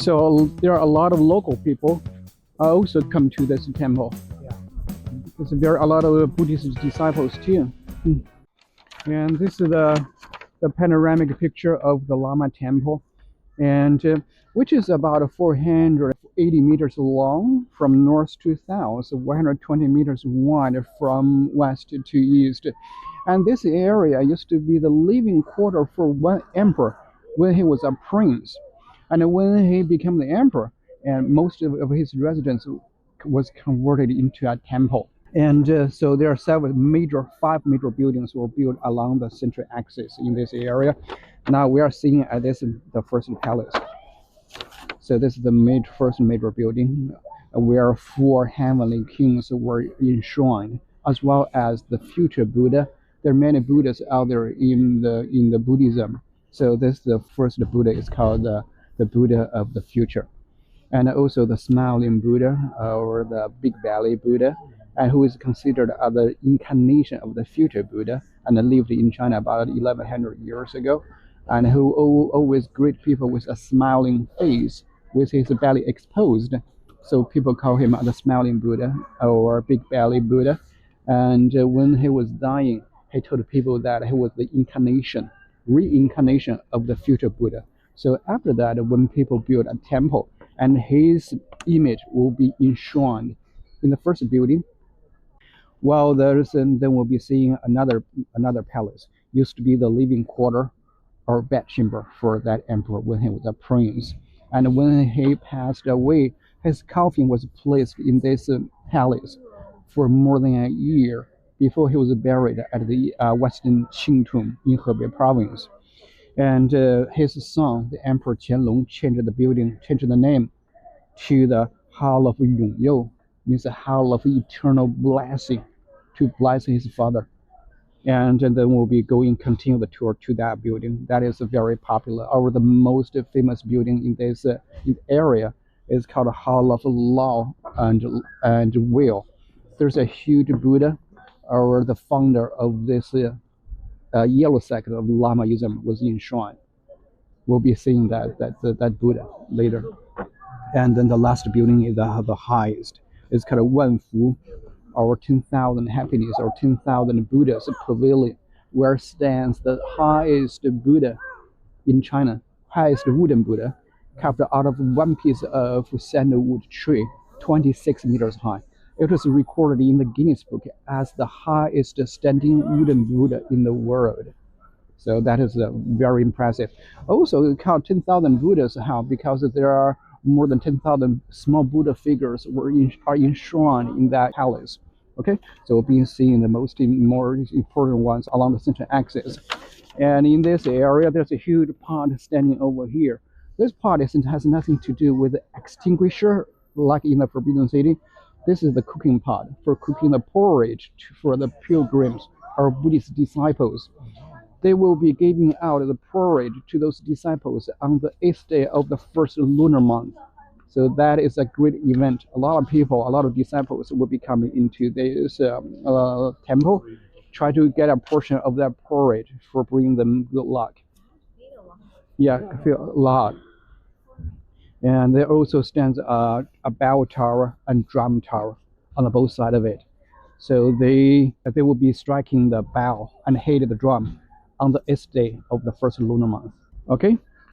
So there are a lot of local people also come to this temple. Yeah. There are a lot of Buddhist disciples too. And this is the panoramic picture of the Lama Temple, and which is about 480 meters long from north to south, 120 meters wide from west to east. And this area used to be the living quarter for one emperor when he was a prince. And when he became the emperor, and most of his residence was converted into a temple. And so there are five major buildings were built along the central axis in this area. Now we are seeing the first palace. So this is the first major building where 4 heavenly kings were enshrined, as well as the future Buddha. There are many Buddhas out there in the Buddhism. So the first Buddha is called the Buddha of the future, and also the smiling Buddha, or the big belly Buddha, and who is considered the incarnation of the future Buddha, and lived in China about 1100 years ago, and who always greet people with a smiling face, with his belly exposed. So people call him the smiling Buddha or big belly Buddha. And when he was dying, he told people that he was the reincarnation of the future Buddha. So after that, when people build a temple, and his image will be enshrined in the first building, while then we'll be seeing another palace. Used to be the living quarter or bedchamber for that emperor when he was a prince. And when he passed away, his coffin was placed in this palace for more than a year before he was buried at the western Qing tomb in Hebei province. And his son, the Emperor Qianlong, changed the name to the Hall of Yongyou, means the Hall of Eternal Blessing, to bless his father. And then we'll be continue the tour to that building. That is very popular, or the most famous building in this area is called the Hall of Law and Will. There's a huge Buddha, or the founder of this yellow sect of Lamaism was enshrined. We'll be seeing that Buddha later. And then the last building is the highest. It's called Wanfu, or 10,000 happiness, or 10,000 Buddhas pavilion, where stands the highest Buddha in China, highest wooden Buddha, carved out of one piece of sandalwood tree, 26 meters high. It was recorded in the Guinness Book as the highest standing wooden Buddha in the world. So that is very impressive. Also, it called 10,000 Buddhas because there are more than 10,000 small Buddha figures are enshrined in that palace. Okay, so we'll be seeing the more important ones along the central axis. And in this area, there's a huge pot standing over here. This pot has nothing to do with the extinguisher like in the Forbidden City. This is the cooking pot for cooking the porridge for the pilgrims or Buddhist disciples. They will be giving out the porridge to those disciples on the 8th day of the first lunar month. So that is a great event. A lot of disciples will be coming into this temple, try to get a portion of that porridge for bringing them good luck. Yeah, feel a lot. And there also stands a bell tower and drum tower on both sides of it. So they will be striking the bell and hit the drum on the 8th day of the first lunar month. Okay,